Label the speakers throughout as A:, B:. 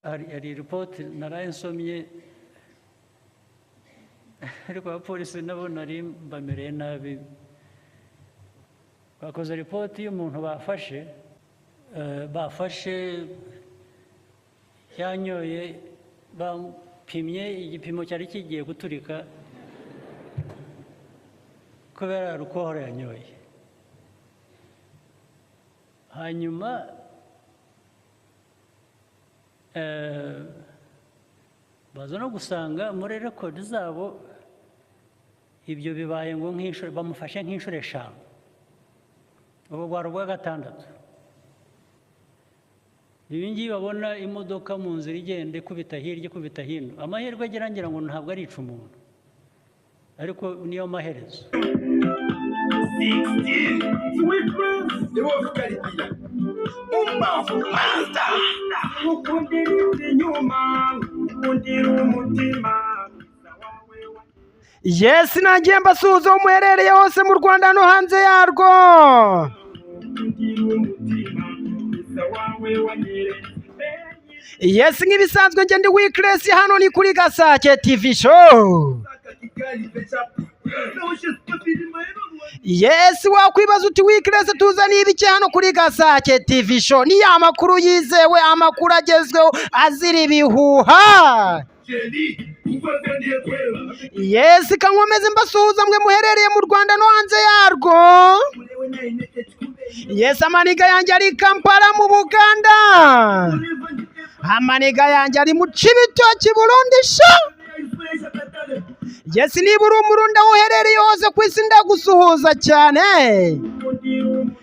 A: hari report narayensomye ariko abapolisi nabo nari bamereye nabi bakoze report y'umuntu bafashe yanyoye bapimye igipimo cyari kigiye guturika kubera alcohol yanyoye hanyuma baza no gusanga muri record zabo ibyo bibaye ngo nk'inshuro bamufashe nk'inshuro 5 ubu bwari ubwa gatandatu ibingibi babona imodoka mu nzira igende kubita hirya kubita hino amahirwe agira ngira ngo ntabwo ari ica umuntu ariko niyo maherezo
B: Yes, nagiye mbasuhuza umuherereye hose mu Rwanda no hanze yarwo. Yes, nk'ibisanzwe nge ndi Weekless hano ni kuri Gasake TV show. Yes, wakwibaza uti Weekless tuzaniye ibiki hano kuri Gasake TV show? Ni ya makuru yizewe, amakuru agezweho azira ibihuha. Yes, kankomeze mbasuhuza mwe muherereye mu Rwanda no hanze yarwo. Yes, amaniga yanjye ari Kampala mu Buganda. Amaniga yanjye ari mu Cibitoke Burundi sha. Yes, niba uri umurundi aho uherereye hose ku isi ndagusuhuza cyane.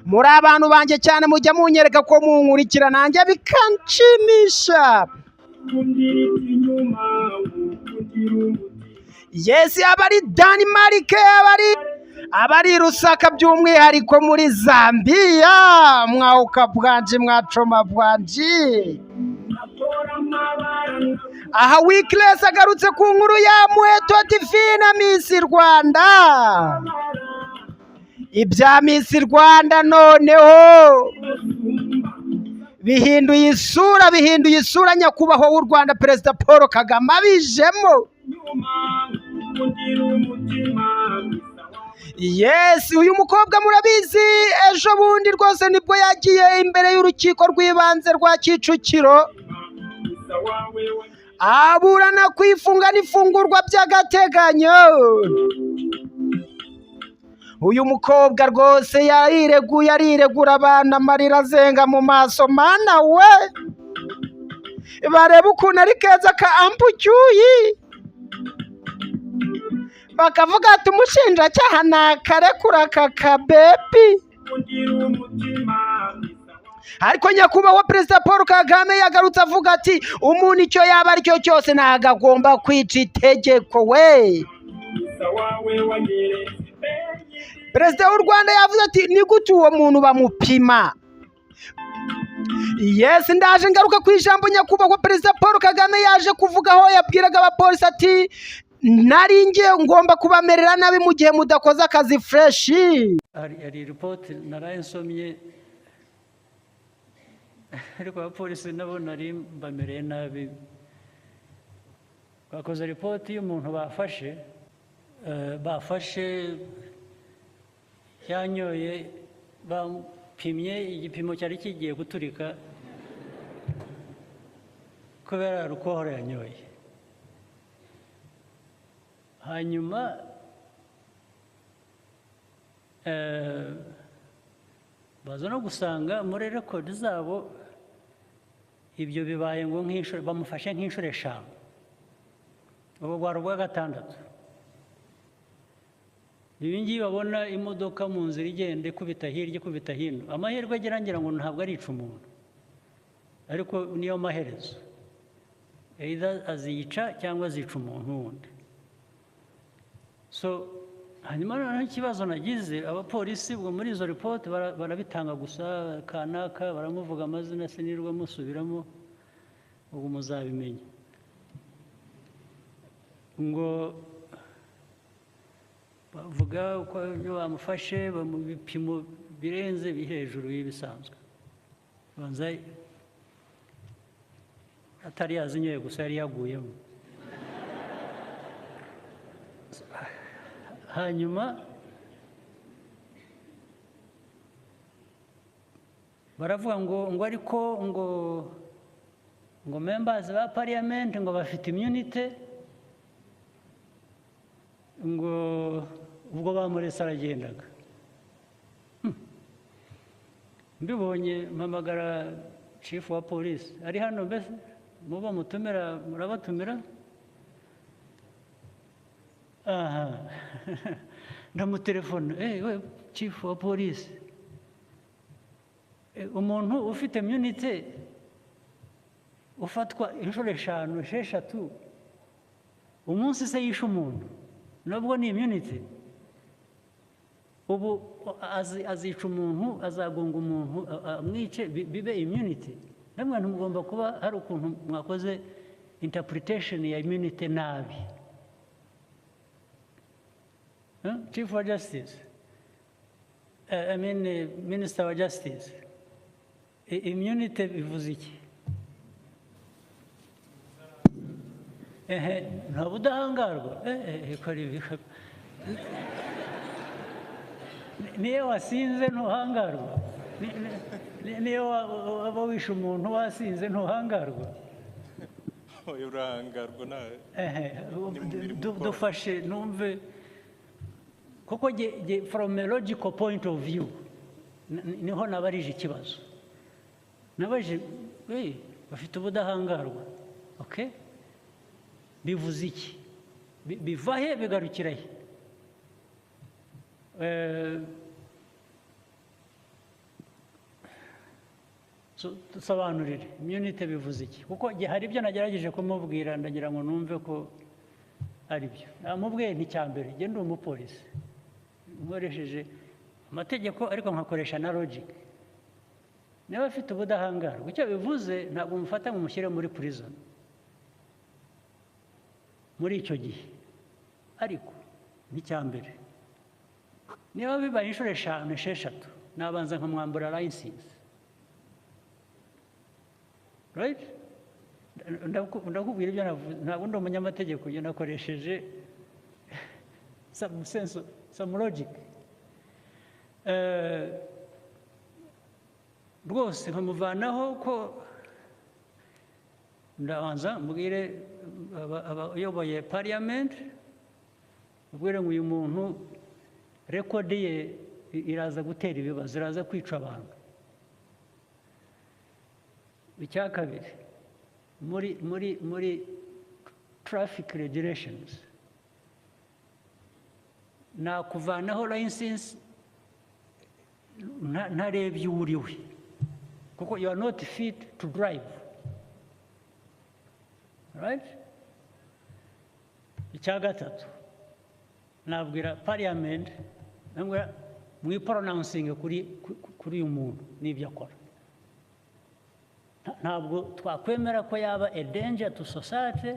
B: Muri abantu banjye cyane mujya munyereka ko munkurikira nanjye bikanshimisha. Yes, abari Denmark, abari Rusaka by'umwihariko muri Zambia, mwauka bwanji mwacoma bwanji. Aha Weekless agarutse ku nkuru ya Muheto TV na Miss Rwanda. Ibya Miss Rwanda noneho bihinduye isura nyakubahwa w'u Rwanda perezida Paul Kagame abijemo. Yes, uyu mukobwa murabizi ejo bundi rwose nibwo yagiye imbere y'urukiko rw'ibanze rwa Kicukiro aburana kwifunga n'ifungurwa by'agateganyo. Uyu mukobwa rwose ariregura abana amarira azenga mu maso mana we bareba ukuntu ari keza ka ampucyuyi bakavuga ati umushinjacyaha nakarekura kakabebi. Ariko nyakubahwa perezida Paul Kagame yagarutse avuga ati umuntu icyo yaba ari cyo cyose ntago agomba kwica itegeko we. Perezida w'u Rwanda yavuze ati ni gute uwo muntu bamupima. Yes, ndaje ngaruka ku ijambo nyakubahwa perezida Paul Kagame yaje kuvugaho yabwiraga abapolisi ati naringe ngomba kubamerera nabi mu gihe mudakoze akazi fresh.
A: Hari report narayensomye ariko abapolisi nabo nari bamereye nabi bakoze report y'umuntu bafashe yanyoye bapimye igipimo cyari kigiye guturika kubera alcohol yanyoye hanyuma baza no gusanga muri record zabo ibyo bibaye ngo nk'inshuro bamufashe nk'inshuro 5 ubu bwari ubwa gatandatu ibingibi babona imodoka mu nzira igende kubita hirya kubita hino amahirwe agira ngira ngo ntabwo ari ica umuntu ariko niyo maherezo either azica cyangwa azica umuntu wundi. So hanyuma noneho ikibazo nagize abapolisi ubwo muri izo report barabitanga gusa kanaka baramuvuga amazina sinirwa musubiramo ubwo muzabimenya ngo bavuga ko bamufashe mu bipimo birenze hejuru y'ibisanzwe banza atari yazinyoye gusa yari yaguyemo. Hanyuma baravuga ngo ariko ngo members ba parliament ngo bafite immunity, ngo ubwo bamuretse aragendaga. Mbibonye mpamagara chief wa police, ari hano mbese muba mutumira, murabatumira? Aha. Ndamutelefona, we chief wa police, umuntu ufite immunity ufatwa inshuro 5, 6 umunsi se yishe umuntu, nabwo ni immunity? Ubu azica umuntu, azagonga umuntu, amwice, bibe immunity? Namwe mugomba kuba hari ukuntu mwakoze interpretation ya immunity nabi. Chief of Justice, Minister of Justice, immunity bivuze iki? Nta budahangarwa? Niyo wasinze ntuhangarwa? Niyo waba wishe umuntu wasinze ntuhangarwa?
C: Urahangarwa nawe.
A: Dufashe numve, kuko from a logical point of view niho nabarije ikibazo. Nabaje, bafite ubudahangarwa, okay? Bivuze iki? Biva he bigarukira he? Sobanurire immunity bivuze iki, kuko hari ibyo nagerageje kumubwira, ndagira ngo numve ko ari byo. Namubwiye nticyambere, nge ndi umupolisi, nkoresheje amategeko ariko nkakoresha na logic. Niba afite ubudahangarwa, icyo bivuze ntabwo mufata ngo mushyire muri prison muri icyo gihe, ariko nticyambere. Niba bibaye inshuro 5, 6, nabanza nkamwambura license, right? Ndakubwira ibyo navuze, ntabwo ndi umunyamategeko, ibyo nakoresheje some sense, some logic. Rwose nkamuvanaho ko ndabanza mbwire abayoboye parliament, mbwire ngo uyu muntu record ye iraza gutera ibibazo, iraza kwica abantu. Icya kabiri, muri traffic regulations nakuvanaho license ntarebye uwo uriwe, kuko you are not fit to drive, right? Icya gatatu, nabwira parliament, nabwira mwipronouncinge kuri uyu muntu n'ibyo akora. Ntabwo twakwemera ko yaba a danger to society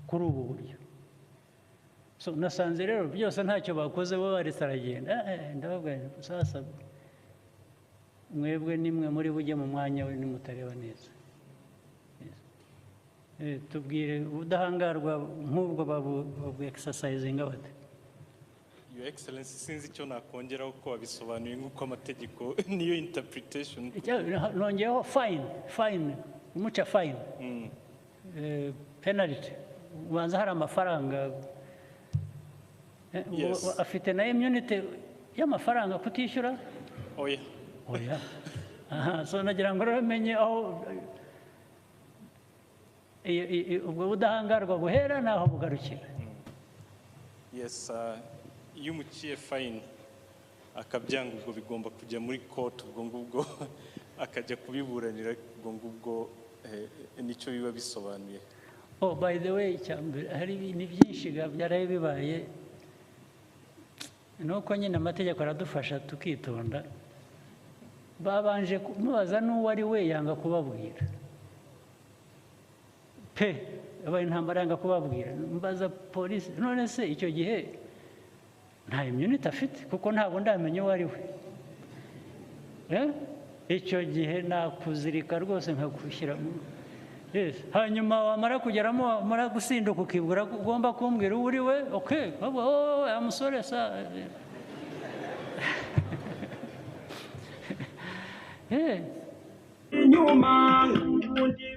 A: kuri ubu buryo. So nasanze rero byose ntacyo bakoze, bo baretse aragenda. Ndababwira sasa mwebwe nimwe muri bujye mu mwanya we nimutareba neza. Tubwire ubudahangarwa nk'ubwo babu exercising bate?
C: Your Excellency, sinzi icyo nakongeraho ko wabisobanuye nk'uko amategeko niyo interpretation.
A: Nongeyeho fine, umuca fine, penalty, ubanza hari amafaranga.
C: Yes.
A: Afite na immunity y'amafaranga kutishyura?
C: Oya.
A: Aha, so nagira ngo ramenye aho ubwo budahangarwa buhera naho bugarukira.
C: Yes, iyo umuciye fine akabyanga, ubwo bigomba kujya muri court, ubwo ngubwo akajya kubiburanira, ubwo ngubwo nicyo biba bisobanuye.
A: Oh, by the way, hari ibintu byinshi byaraye bibaye, nuko nyine amategeko aradufasha tukitonda. Babanje kumubaza n'uwo ari we, yanga kubabwira pe, abaye intambara yanga kubabwira. Mbaza polisi, none se icyo gihe nta immunity afite? Kuko ntabwo ndamenya uwo ari we. Icyo gihe nakuzirika rwose nkagushyira Yes. Hanyuma wamara kugeramo wamara gusinduka ukibwira ugomba kumbwira uri we okay amusore sa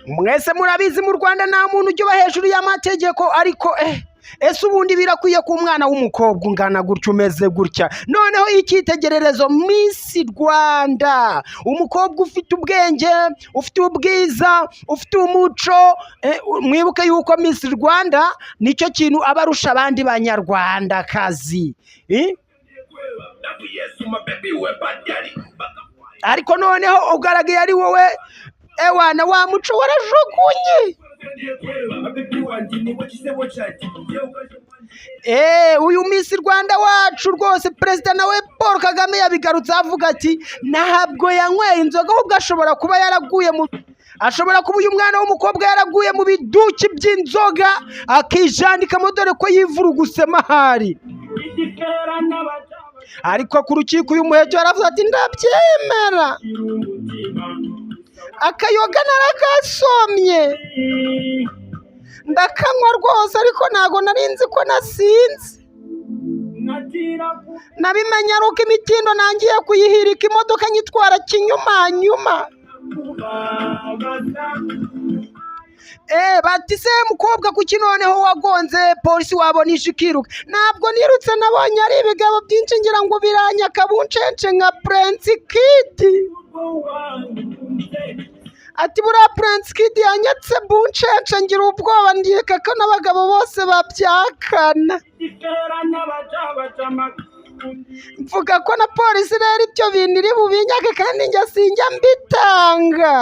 B: mwese murabizi mu Rwanda nta muntu ujya hejuru y'amategeko ariko ese ubundi birakwiye ko umwana w'umukobwa ungana gutya umeze gutya noneho icyitegererezo Miss Rwanda umukobwa ufite ubwenge ufite ubwiza ufite umuco mwibuke yuko Miss Rwanda nicyo kintu abarusha abandi banyarwandakazi ariko noneho ugaragaye ari wowe ewana wa muco warajugunye uyu Miss Rwanda wacu rwose perezida nawe Paul Kagame yabigarutse avuga ati ntabwo yanyweye inzoga ahubwo ashobora kuba yaraguye ashobora kuba uyu mwana w'umukobwa yaraguye mu biduki by'inzoga akijandikamo dore ko yivuruguse mahari ariko ku rukiko uyu Muheto yaravuze ati ndabyemera akayoga naragasomye ndakanywa rwose ariko ntago narinzi ko nasinze nabimenye ari uko imitindo nangiye kuyihirika imodoka nyitwara kinyumanyuma bati se mukobwa kuki noneho wagonze polisi wabona ikiruka ntabwo nirutse nabonye ari ibigabo byinshi ngira ngo biranyaka buncence nka Prince Kid ati buriya Prince Kid yanyatse buncence ngira ubwoba ndika ko n'abagabo bose babyakana mvuga ko na polisi rero ibyo bintu iri bubinyake kandi njya sinjya mbitanga